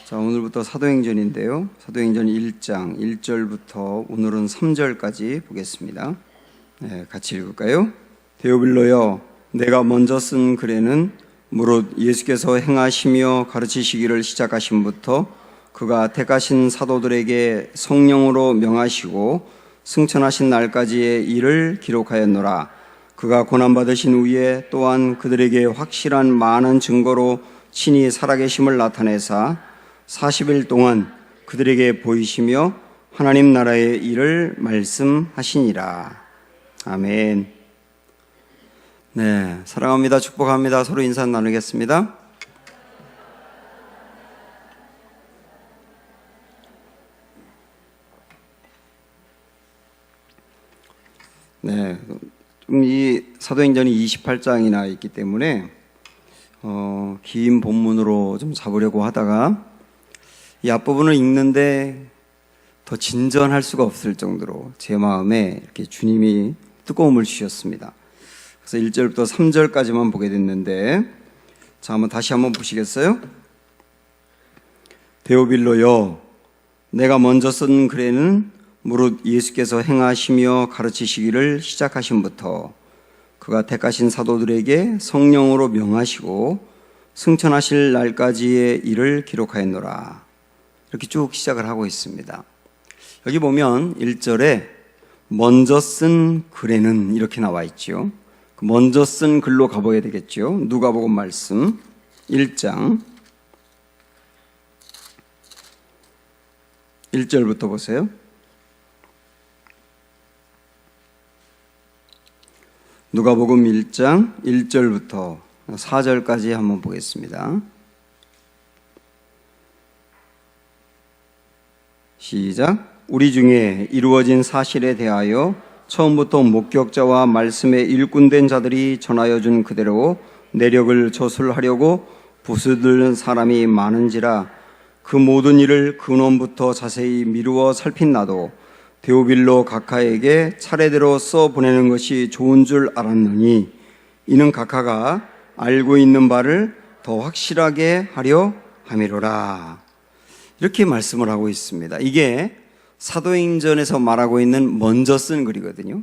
자, 오늘부터 사도행전인데요. 사도행전 1장 1절부터 오늘은 3절까지 보겠습니다. 네, 같이 읽을까요? 데오빌로여, 내가 먼저 쓴 글에는 무릇 예수께서 행하시며 가르치시기를 시작하심부터 그가 택하신 사도들에게 성령으로 명하시고 승천하신 날까지의 일을 기록하였노라. 그가 고난받으신 후에 또한 그들에게 확실한 많은 증거로 친히 살아계심을 나타내사 40일 동안 그들에게 보이시며 하나님 나라의 일을 말씀하시니라. 아멘. 네, 사랑합니다. 축복합니다. 서로 인사 나누겠습니다. 네, 좀 이 사도행전이 28장이나 있기 때문에 긴 본문으로 좀 잡으려고 하다가 이 앞부분을 읽는데 더 진전할 수가 없을 정도로 제 마음에 이렇게 주님이 뜨거움을 주셨습니다. 그래서 1절부터 3절까지만 보게 됐는데, 자, 다시 한번 보시겠어요? 데오빌로여, 내가 먼저 쓴 글에는 무릇 예수께서 행하시며 가르치시기를 시작하심부터 그가 택하신 사도들에게 성령으로 명하시고 승천하실 날까지의 일을 기록하였노라. 이렇게 쭉 시작을 하고 있습니다. 여기 보면 1절에 먼저 쓴 글에는 이렇게 나와 있죠. 먼저 쓴 글로 가봐야 되겠죠. 누가복음 말씀 1장 1절부터 보세요. 누가복음 1장 1절부터 4절까지 한번 보겠습니다. 시작. 우리 중에 이루어진 사실에 대하여 처음부터 목격자와 말씀에 일꾼된 자들이 전하여 준 그대로 내력을 저술하려고 부수들는 사람이 많은지라 그 모든 일을 근원부터 자세히 미루어 살핀 나도 데오빌로 각하에게 차례대로 써 보내는 것이 좋은 줄 알았느니 이는 각하가 알고 있는 바를 더 확실하게 하려 함이로라. 이렇게 말씀을 하고 있습니다. 이게 사도행전에서 말하고 있는 먼저 쓴 글이거든요.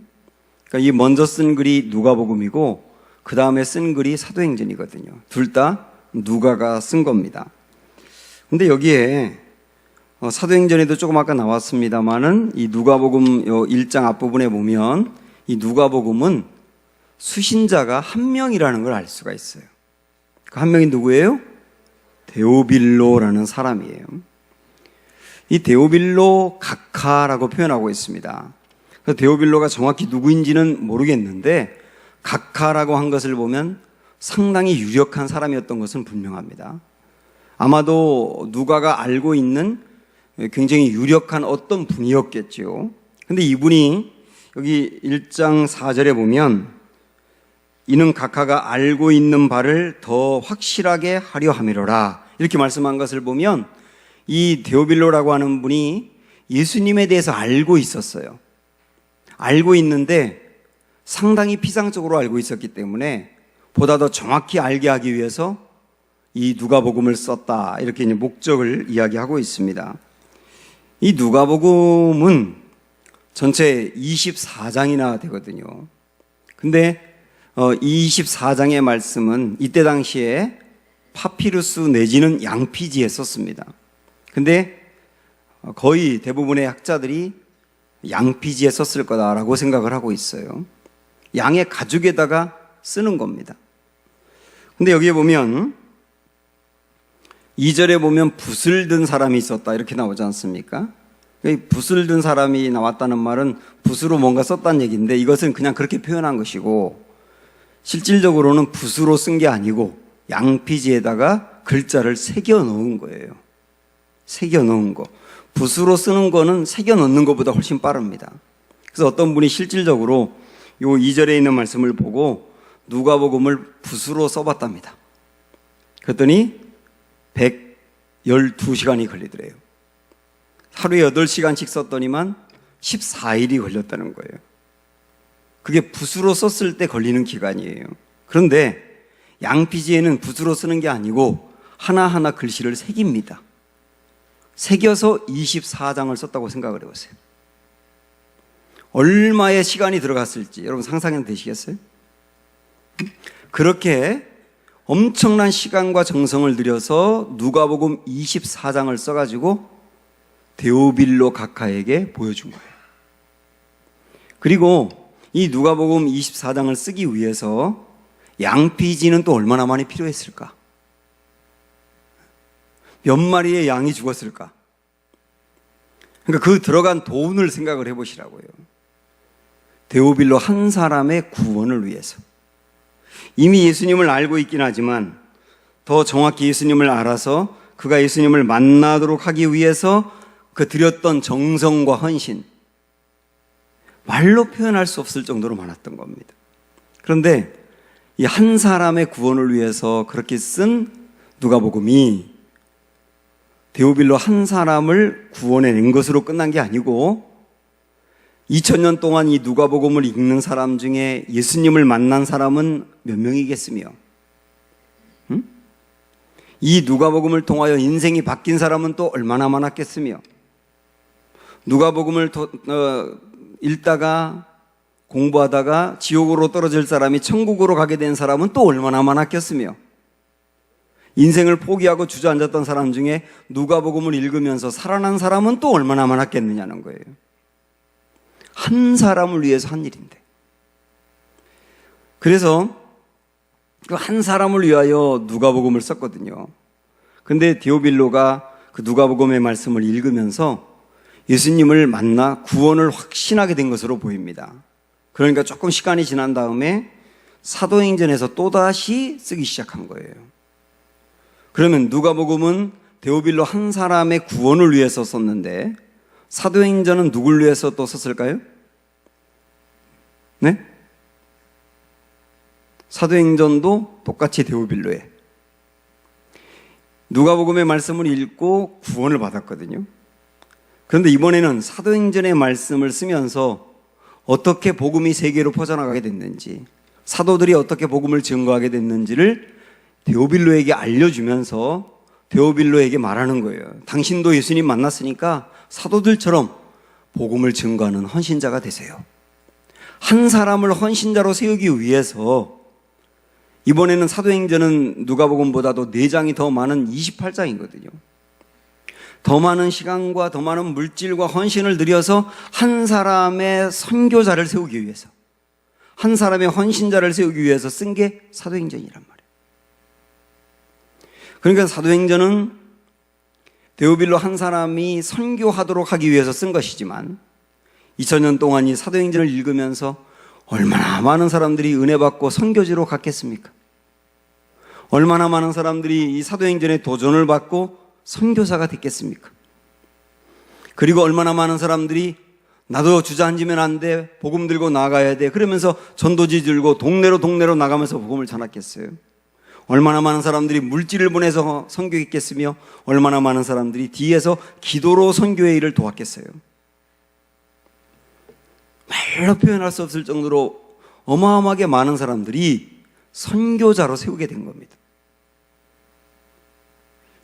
그러니까 이 먼저 쓴 글이 누가복음이고 그 다음에 쓴 글이 사도행전이거든요. 둘 다 누가가 쓴 겁니다. 근데 여기에 사도행전에도 조금 아까 나왔습니다만은 이 누가복음 1장 앞부분에 보면 이 누가복음은 수신자가 한 명이라는 걸 알 수가 있어요. 그 한 명이 누구예요? 데오빌로라는 사람이에요. 이 데오빌로 각하라고 표현하고 있습니다. 그래서 데오빌로가 정확히 누구인지는 모르겠는데 각하라고 한 것을 보면 상당히 유력한 사람이었던 것은 분명합니다. 아마도 누가가 알고 있는 굉장히 유력한 어떤 분이었겠죠. 근데 이분이 여기 1장 4절에 보면 이는 각하가 알고 있는 바를 더 확실하게 하려 함이로라 이렇게 말씀한 것을 보면 이 데오빌로라고 하는 분이 예수님에 대해서 알고 있었어요. 알고 있는데 상당히 피상적으로 알고 있었기 때문에 보다 더 정확히 알게 하기 위해서 이 누가복음을 썼다 이렇게 이제 목적을 이야기하고 있습니다. 이 누가복음은 전체 24장이나 되거든요. 근데 이 24장의 말씀은 이때 당시에 파피루스 내지는 양피지에 썼습니다. 근데 거의 대부분의 학자들이 양피지에 썼을 거다라고 생각을 하고 있어요. 양의 가죽에다가 쓰는 겁니다. 근데 여기에 보면 2절에 보면 붓을 든 사람이 있었다 이렇게 나오지 않습니까? 붓을 든 사람이 나왔다는 말은 붓으로 뭔가 썼다는 얘기인데 이것은 그냥 그렇게 표현한 것이고 실질적으로는 붓으로 쓴 게 아니고 양피지에다가 글자를 새겨 넣은 거예요. 새겨 넣은 거. 붓으로 쓰는 거는 새겨 넣는 것보다 훨씬 빠릅니다. 그래서 어떤 분이 실질적으로 요 2절에 있는 말씀을 보고 누가복음을 붓으로 써봤답니다. 그랬더니 112시간이 걸리더래요. 하루에 8시간씩 썼더니만 14일이 걸렸다는 거예요. 그게 붓으로 썼을 때 걸리는 기간이에요. 그런데 양피지에는 붓으로 쓰는 게 아니고 하나하나 글씨를 새깁니다. 새겨서 24장을 썼다고 생각을 해보세요. 얼마의 시간이 들어갔을지 여러분 상상이 되시겠어요? 그렇게 엄청난 시간과 정성을 들여서 누가복음 24장을 써가지고 데오빌로 각하에게 보여준 거예요. 그리고 이 누가복음 24장을 쓰기 위해서 양피지는 또 얼마나 많이 필요했을까? 몇 마리의 양이 죽었을까? 그러니까 그 들어간 돈을 생각을 해보시라고요. 데오빌로 한 사람의 구원을 위해서. 이미 예수님을 알고 있긴 하지만 더 정확히 예수님을 알아서 그가 예수님을 만나도록 하기 위해서 그 드렸던 정성과 헌신, 말로 표현할 수 없을 정도로 많았던 겁니다. 그런데 이 한 사람의 구원을 위해서 그렇게 쓴 누가복음이 데오빌로 한 사람을 구원해낸 것으로 끝난 게 아니고 2000년 동안 이 누가복음을 읽는 사람 중에 예수님을 만난 사람은 몇 명이겠으며 이 누가복음을 통하여 인생이 바뀐 사람은 또 얼마나 많았겠으며 누가복음을 읽다가 공부하다가 지옥으로 떨어질 사람이 천국으로 가게 된 사람은 또 얼마나 많았겠으며 인생을 포기하고 주저앉았던 사람 중에 누가복음을 읽으면서 살아난 사람은 또 얼마나 많았겠느냐는 거예요. 한 사람을 위해서 한 일인데. 그래서 그 한 사람을 위하여 누가복음을 썼거든요. 근데 데오빌로가 그 누가복음의 말씀을 읽으면서 예수님을 만나 구원을 확신하게 된 것으로 보입니다. 그러니까 조금 시간이 지난 다음에 사도행전에서 또다시 쓰기 시작한 거예요. 그러면 누가복음은 데오빌로 한 사람의 구원을 위해서 썼는데 사도행전은 누굴 위해서 또 썼을까요? 네? 사도행전도 똑같이 데오빌로에 누가복음의 말씀을 읽고 구원을 받았거든요. 그런데 이번에는 사도행전의 말씀을 쓰면서 어떻게 복음이 세계로 퍼져나가게 됐는지, 사도들이 어떻게 복음을 증거하게 됐는지를 데오빌로에게 알려주면서 데오빌로에게 말하는 거예요. 당신도 예수님 만났으니까 사도들처럼 복음을 증거하는 헌신자가 되세요. 한 사람을 헌신자로 세우기 위해서 이번에는 사도행전은 누가복음보다도 4장이 더 많은 28장이거든요. 더 많은 시간과 더 많은 물질과 헌신을 들여서 한 사람의 선교자를 세우기 위해서, 한 사람의 헌신자를 세우기 위해서 쓴 게 사도행전이란 말이에요. 그러니까 사도행전은 데오빌로 한 사람이 선교하도록 하기 위해서 쓴 것이지만 2000년 동안 이 사도행전을 읽으면서 얼마나 많은 사람들이 은혜 받고 선교지로 갔겠습니까? 얼마나 많은 사람들이 이 사도행전에 도전을 받고 선교사가 됐겠습니까? 그리고 얼마나 많은 사람들이 나도 주저앉으면 안 돼, 복음 들고 나가야 돼, 그러면서 전도지 들고 동네로 나가면서 복음을 전했겠어요? 얼마나 많은 사람들이 물질을 보내서 선교했겠으며 얼마나 많은 사람들이 뒤에서 기도로 선교의 일을 도왔겠어요? 말로 표현할 수 없을 정도로 어마어마하게 많은 사람들이 선교자로 세우게 된 겁니다.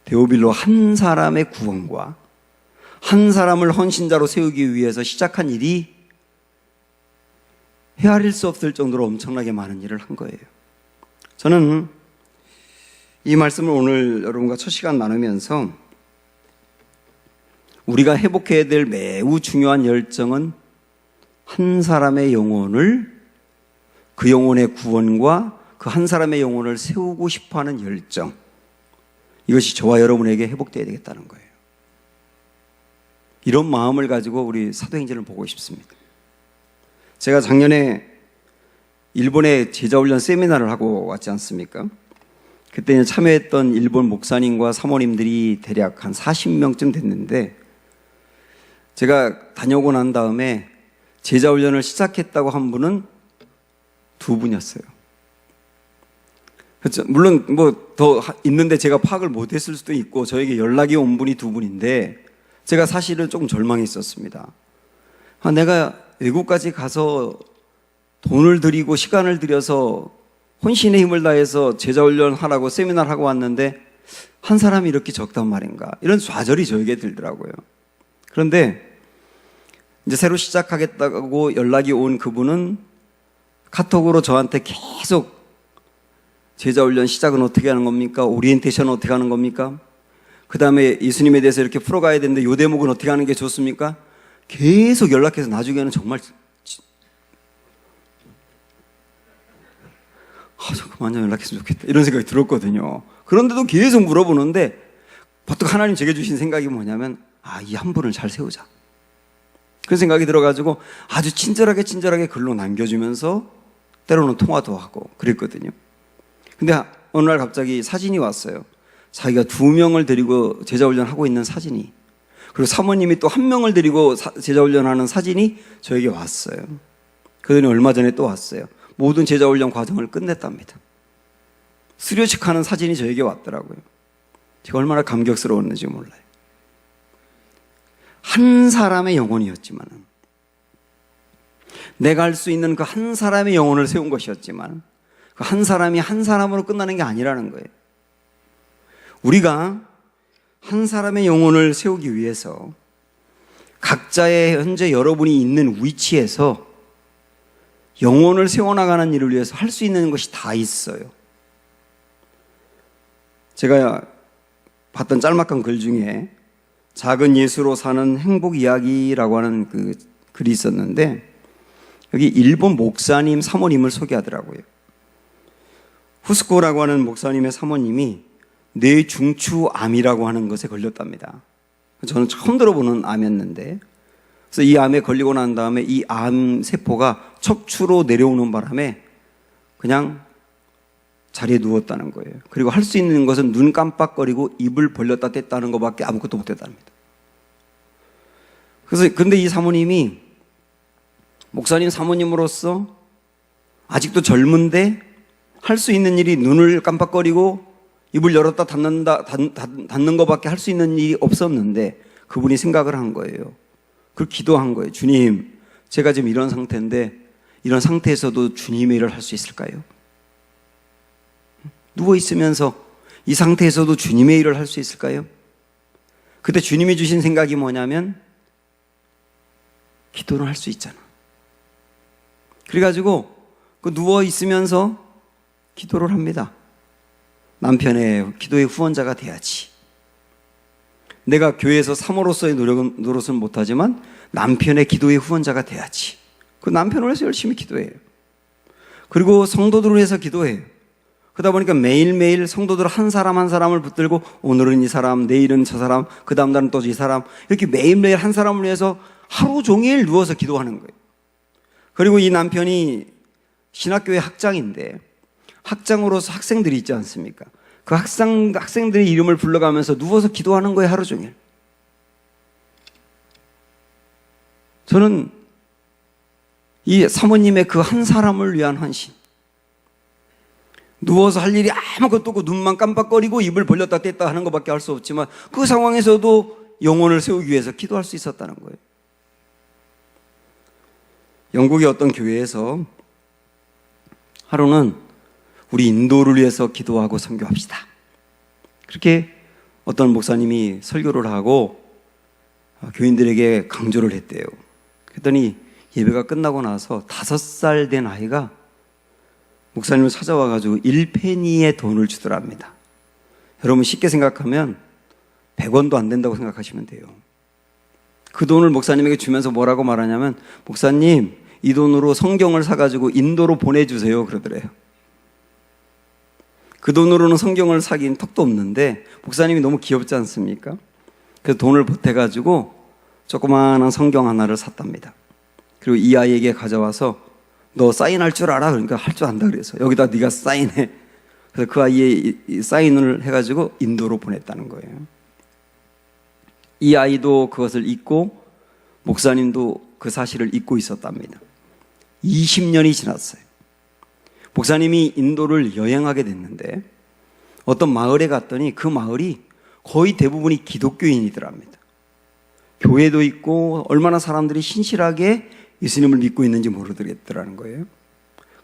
데오빌로 한 사람의 구원과 한 사람을 헌신자로 세우기 위해서 시작한 일이 헤아릴 수 없을 정도로 엄청나게 많은 일을 한 거예요. 저는 이 말씀을 오늘 여러분과 첫 시간 나누면서 우리가 회복해야 될 매우 중요한 열정은 한 사람의 영혼을, 그 영혼의 구원과 그 한 사람의 영혼을 세우고 싶어하는 열정, 이것이 저와 여러분에게 회복되어야 되겠다는 거예요. 이런 마음을 가지고 우리 사도행전을 보고 싶습니다. 제가 작년에 일본에 제자훈련 세미나를 하고 왔지 않습니까? 그때 참여했던 일본 목사님과 사모님들이 대략 한 40명쯤 됐는데 제가 다녀오고 난 다음에 제자훈련을 시작했다고 한 분은 2분이었어요. 그렇죠? 물론 뭐 더 있는데 제가 파악을 못했을 수도 있고 저에게 연락이 온 분이 2분인데 제가 사실은 조금 절망했었습니다. 내가 외국까지 가서 돈을 들이고 시간을 들여서 혼신의 힘을 다해서 제자훈련 하라고 세미나를 하고 왔는데 한 사람이 이렇게 적단 말인가? 이런 좌절이 저에게 들더라고요. 그런데 이제 새로 시작하겠다고 연락이 온 그분은 카톡으로 저한테 계속 제자훈련 시작은 어떻게 하는 겁니까? 오리엔테이션은 어떻게 하는 겁니까? 그 다음에 예수님에 대해서 이렇게 풀어가야 되는데 이 대목은 어떻게 하는 게 좋습니까? 계속 연락해서 나중에는 정말 저 그만 좀 연락했으면 좋겠다 이런 생각이 들었거든요. 그런데도 계속 물어보는데 보통 하나님 제게 주신 생각이 뭐냐면 이 한 분을 잘 세우자 그런 생각이 들어가지고 아주 친절하게 글로 남겨주면서 때로는 통화도 하고 그랬거든요. 근데 어느 날 갑자기 사진이 왔어요. 자기가 2명을 데리고 제자훈련하고 있는 사진이, 그리고 사모님이 또 1명을 데리고 제자훈련하는 사진이 저에게 왔어요. 그들이 얼마 전에 또 왔어요. 모든 제자훈련 과정을 끝냈답니다. 수료식하는 사진이 저에게 왔더라고요. 제가 얼마나 감격스러웠는지 몰라요. 한 사람의 영혼이었지만, 내가 할 수 있는 그 한 사람의 영혼을 세운 것이었지만 그 한 사람이 한 사람으로 끝나는 게 아니라는 거예요. 우리가 한 사람의 영혼을 세우기 위해서 각자의 현재 여러분이 있는 위치에서 영혼을 세워나가는 일을 위해서 할 수 있는 것이 다 있어요. 제가 봤던 짤막한 글 중에 작은 예수로 사는 행복 이야기라고 하는 그 글이 있었는데 여기 일본 목사님 사모님을 소개하더라고요. 후스코라고 하는 목사님의 사모님이 뇌중추암이라고 하는 것에 걸렸답니다. 저는 처음 들어보는 암이었는데, 그래서 이 암에 걸리고 난 다음에 이 암 세포가 척추로 내려오는 바람에 그냥 자리에 누웠다는 거예요. 그리고 할 수 있는 것은 눈 깜빡거리고 입을 벌렸다 뗐다는 것밖에 아무것도 못 했답니다. 그래서 근데 이 사모님이 목사님 사모님으로서 아직도 젊은데 할 수 있는 일이 눈을 깜빡거리고 입을 열었다 닫는 것밖에 할 수 있는 일이 없었는데 그분이 생각을 한 거예요. 그걸 기도한 거예요. 주님, 제가 지금 이런 상태인데 이런 상태에서도 주님의 일을 할 수 있을까요? 누워있으면서 이 상태에서도 주님의 일을 할 수 있을까요? 그때 주님이 주신 생각이 뭐냐면 기도를 할 수 있잖아. 그래가지고 그 누워있으면서 기도를 합니다. 남편의 기도의 후원자가 돼야지. 내가 교회에서 사모로서의 노릇은 못하지만 남편의 기도의 후원자가 돼야지. 그 남편을 위해서 열심히 기도해요. 그리고 성도들을 위해서 기도해요. 그러다 보니까 매일매일 성도들 한 사람 한 사람을 붙들고 오늘은 이 사람, 내일은 저 사람, 그 다음 날은 또 이 사람, 이렇게 매일매일 한 사람을 위해서 하루 종일 누워서 기도하는 거예요. 그리고 이 남편이 신학교의 학장인데 학장으로서 학생들이 있지 않습니까? 그 학생들의 이름을 불러가면서 누워서 기도하는 거예요, 하루 종일. 저는 이 사모님의 그 한 사람을 위한 헌신, 누워서 할 일이 아무것도 없고 눈만 깜빡거리고 입을 벌렸다 뗐다 하는 것밖에 할 수 없지만 그 상황에서도 영혼을 세우기 위해서 기도할 수 있었다는 거예요. 영국의 어떤 교회에서 하루는 우리 인도를 위해서 기도하고 선교합시다. 그렇게 어떤 목사님이 설교를 하고 교인들에게 강조를 했대요. 그랬더니 예배가 끝나고 나서 5살 된 아이가 목사님을 찾아와가지고 1페니의 돈을 주더랍니다. 여러분 쉽게 생각하면 100원도 안 된다고 생각하시면 돼요. 그 돈을 목사님에게 주면서 뭐라고 말하냐면 목사님 이 돈으로 성경을 사가지고 인도로 보내주세요 그러더래요. 그 돈으로는 성경을 사긴 턱도 없는데 목사님이 너무 귀엽지 않습니까? 그래서 돈을 보태가지고 조그마한 성경 하나를 샀답니다. 그리고 이 아이에게 가져와서 너 사인할 줄 알아? 그러니까 할 줄 안다 그래서 여기다 네가 사인해. 그래서 그 아이의 사인을 해가지고 인도로 보냈다는 거예요. 이 아이도 그것을 잊고 목사님도 그 사실을 잊고 있었답니다. 20년이 지났어요. 목사님이 인도를 여행하게 됐는데 어떤 마을에 갔더니 그 마을이 거의 대부분이 기독교인이더랍니다. 교회도 있고 얼마나 사람들이 신실하게 예수님을 믿고 있는지 모르겠더라는 거예요.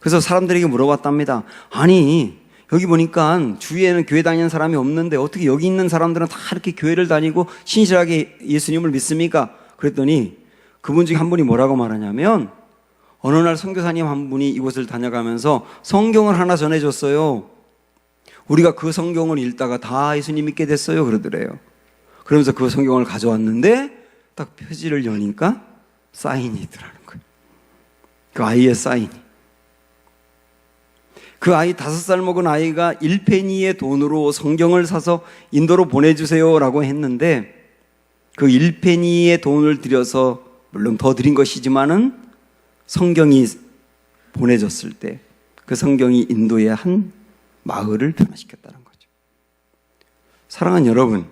그래서 사람들에게 물어봤답니다. 아니 여기 보니까 주위에는 교회 다니는 사람이 없는데 어떻게 여기 있는 사람들은 다 이렇게 교회를 다니고 신실하게 예수님을 믿습니까? 그랬더니 그분 중에 한 분이 뭐라고 말하냐면 어느 날 선교사님 한 분이 이곳을 다녀가면서 성경을 하나 전해줬어요. 우리가 그 성경을 읽다가 다 예수님 믿게 됐어요 그러더래요. 그러면서 그 성경을 가져왔는데 딱 표지를 여니까 사인이 있더라는 거예요. 그 아이의 사인이. 그 아이 5살 먹은 아이가 1페니의 돈으로 성경을 사서 인도로 보내주세요 라고 했는데 그 1페니의 돈을 들여서 물론 더 드린 것이지만은 성경이 보내졌을 때 그 성경이 인도의 한 마을을 변화시켰다는 거죠. 사랑하는 여러분,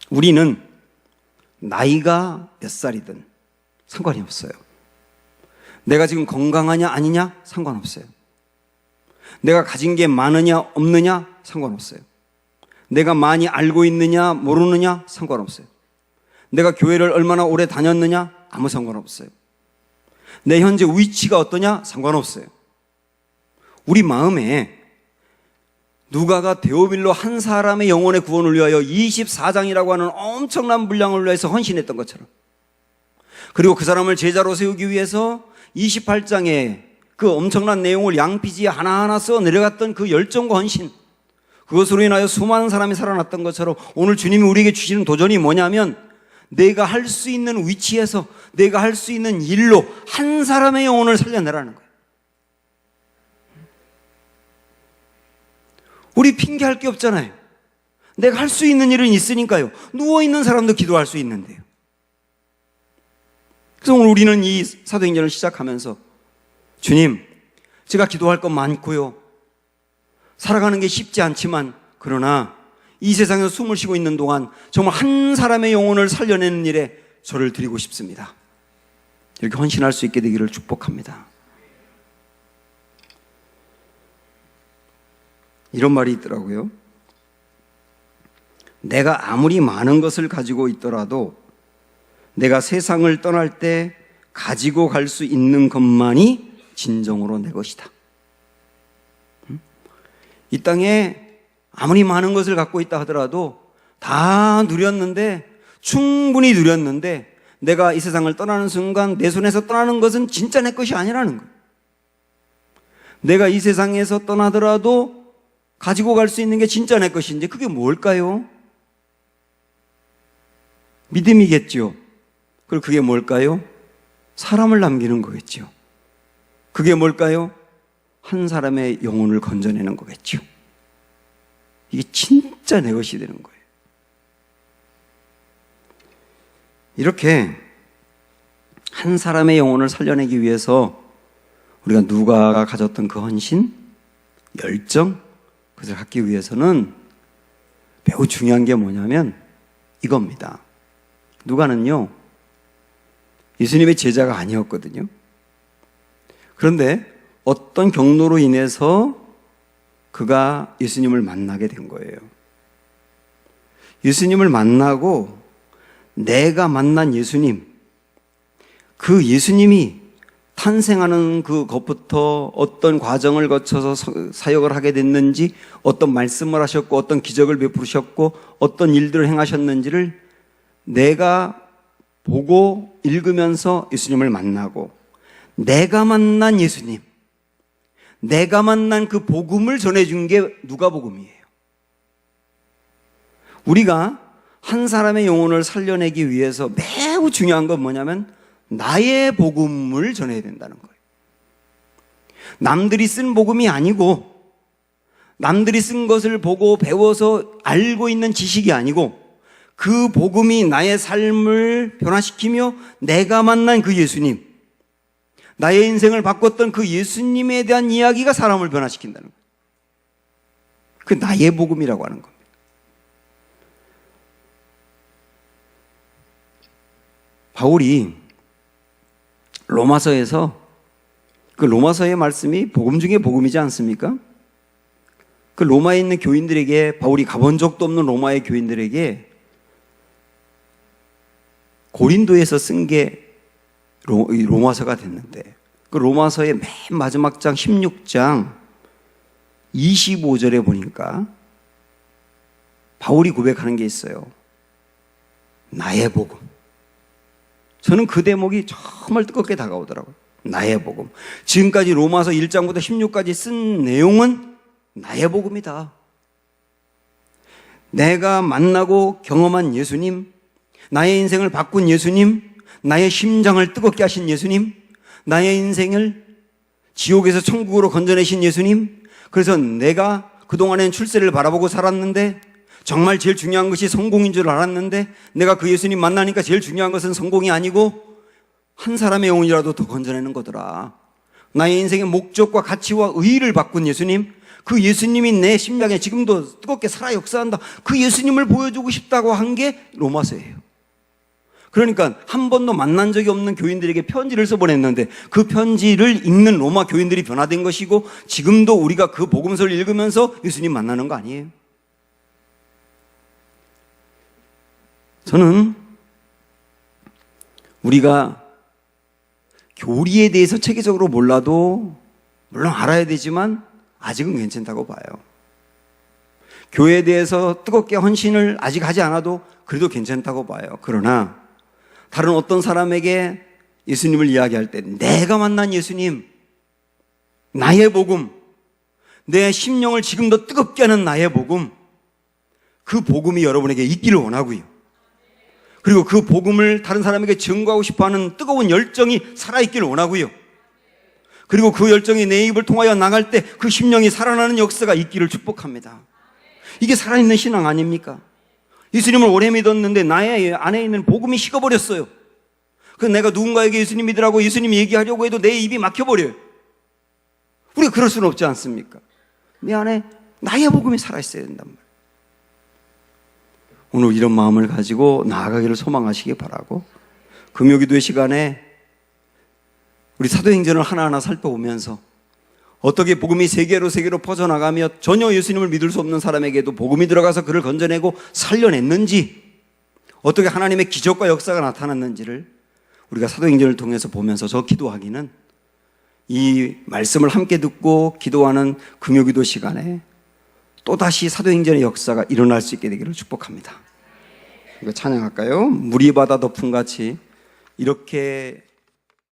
우리는 나이가 몇 살이든 상관이 없어요. 내가 지금 건강하냐 아니냐 상관없어요. 내가 가진 게 많으냐 없느냐 상관없어요. 내가 많이 알고 있느냐 모르느냐 상관없어요. 내가 교회를 얼마나 오래 다녔느냐 아무 상관없어요. 내 현재 위치가 어떠냐 상관없어요. 우리 마음에 누가가 데오빌로 한 사람의 영혼의 구원을 위하여 24장이라고 하는 엄청난 분량을 위해서 헌신했던 것처럼, 그리고 그 사람을 제자로 세우기 위해서 28장에 그 엄청난 내용을 양피지에 하나하나 써 내려갔던 그 열정과 헌신, 그것으로 인하여 수많은 사람이 살아났던 것처럼 오늘 주님이 우리에게 주시는 도전이 뭐냐면 내가 할 수 있는 위치에서 내가 할 수 있는 일로 한 사람의 영혼을 살려내라는 거예요. 우리 핑계할 게 없잖아요. 내가 할 수 있는 일은 있으니까요. 누워있는 사람도 기도할 수 있는데요. 그래서 오늘 우리는 이 사도행전을 시작하면서 주님, 제가 기도할 건 많고요. 살아가는 게 쉽지 않지만 그러나 이 세상에서 숨을 쉬고 있는 동안 정말 한 사람의 영혼을 살려내는 일에 저를 드리고 싶습니다. 이렇게 헌신할 수 있게 되기를 축복합니다. 이런 말이 있더라고요. 내가 아무리 많은 것을 가지고 있더라도 내가 세상을 떠날 때 가지고 갈 수 있는 것만이 진정으로 내 것이다. 이 땅에 아무리 많은 것을 갖고 있다 하더라도 다 누렸는데, 충분히 누렸는데 내가 이 세상을 떠나는 순간 내 손에서 떠나는 것은 진짜 내 것이 아니라는 거예요. 내가 이 세상에서 떠나더라도 가지고 갈 수 있는 게 진짜 내 것인데 그게 뭘까요? 믿음이겠죠. 그리고 그게 뭘까요? 사람을 남기는 거겠죠. 그게 뭘까요? 한 사람의 영혼을 건져내는 거겠죠. 이게 진짜 내 것이 되는 거예요. 이렇게 한 사람의 영혼을 살려내기 위해서 우리가 누가가 가졌던 그 헌신, 열정, 그것을 갖기 위해서는 매우 중요한 게 뭐냐면 이겁니다. 누가는요, 예수님의 제자가 아니었거든요. 그런데 어떤 경로로 인해서 그가 예수님을 만나게 된 거예요. 예수님을 만나고 내가 만난 예수님, 그 예수님이 탄생하는 그것부터 어떤 과정을 거쳐서 사역을 하게 됐는지, 어떤 말씀을 하셨고 어떤 기적을 베푸셨고 어떤 일들을 행하셨는지를 내가 보고 읽으면서 예수님을 만나고, 내가 만난 예수님, 내가 만난 그 복음을 전해준 게 누가복음이에요. 우리가 한 사람의 영혼을 살려내기 위해서 매우 중요한 건 뭐냐면 나의 복음을 전해야 된다는 거예요. 남들이 쓴 복음이 아니고, 남들이 쓴 것을 보고 배워서 알고 있는 지식이 아니고, 그 복음이 나의 삶을 변화시키며 내가 만난 그 예수님, 나의 인생을 바꿨던 그 예수님에 대한 이야기가 사람을 변화시킨다는 거예요. 그 나의 복음이라고 하는 겁니다. 바울이 로마서에서, 그 로마서의 말씀이 복음 중에 복음이지 않습니까? 그 로마에 있는 교인들에게, 바울이 가본 적도 없는 로마의 교인들에게 고린도에서 쓴 게 로마서가 됐는데, 그 로마서의 맨 마지막 장 16장 25절에 보니까 바울이 고백하는 게 있어요. 나의 복음. 저는 그 대목이 정말 뜨겁게 다가오더라고요. 나의 복음. 지금까지 로마서 1장부터 16까지 쓴 내용은 나의 복음이다. 내가 만나고 경험한 예수님, 나의 인생을 바꾼 예수님, 나의 심장을 뜨겁게 하신 예수님, 나의 인생을 지옥에서 천국으로 건져내신 예수님. 그래서 내가 그동안엔 출세를 바라보고 살았는데 정말 제일 중요한 것이 성공인 줄 알았는데 내가 그 예수님 만나니까 제일 중요한 것은 성공이 아니고 한 사람의 영혼이라도 더 건져내는 거더라. 나의 인생의 목적과 가치와 의의를 바꾼 예수님, 그 예수님이 내 심장에 지금도 뜨겁게 살아 역사한다. 그 예수님을 보여주고 싶다고 한 게 로마서예요. 그러니까 한 번도 만난 적이 없는 교인들에게 편지를 써보냈는데 그 편지를 읽는 로마 교인들이 변화된 것이고 지금도 우리가 그 복음서를 읽으면서 예수님 만나는 거 아니에요. 저는 우리가 교리에 대해서 체계적으로 몰라도 물론 알아야 되지만 아직은 괜찮다고 봐요. 교회에 대해서 뜨겁게 헌신을 아직 하지 않아도 그래도 괜찮다고 봐요. 그러나 다른 어떤 사람에게 예수님을 이야기할 때 내가 만난 예수님, 나의 복음, 내 심령을 지금도 뜨겁게 하는 나의 복음, 그 복음이 여러분에게 있기를 원하고요. 그리고 그 복음을 다른 사람에게 증거하고 싶어하는 뜨거운 열정이 살아있기를 원하고요. 그리고 그 열정이 내 입을 통하여 나갈 때 그 심령이 살아나는 역사가 있기를 축복합니다. 이게 살아있는 신앙 아닙니까? 예수님을 오래 믿었는데 나의 안에 있는 복음이 식어버렸어요. 그래서 내가 누군가에게 예수님 믿으라고 예수님 얘기하려고 해도 내 입이 막혀버려요. 우리가 그럴 수는 없지 않습니까? 내 안에 나의 복음이 살아있어야 된단 말이에요. 오늘 이런 마음을 가지고 나아가기를 소망하시기 바라고, 금요기도의 시간에 우리 사도행전을 하나하나 살펴보면서 어떻게 복음이 세계로 퍼져나가며 전혀 예수님을 믿을 수 없는 사람에게도 복음이 들어가서 그를 건져내고 살려냈는지, 어떻게 하나님의 기적과 역사가 나타났는지를 우리가 사도행전을 통해서 보면서 저 기도하기는 이 말씀을 함께 듣고 기도하는 금요기도 시간에 또다시 사도행전의 역사가 일어날 수 있게 되기를 축복합니다. 이거 찬양할까요? 물이 바다 덮음같이 이렇게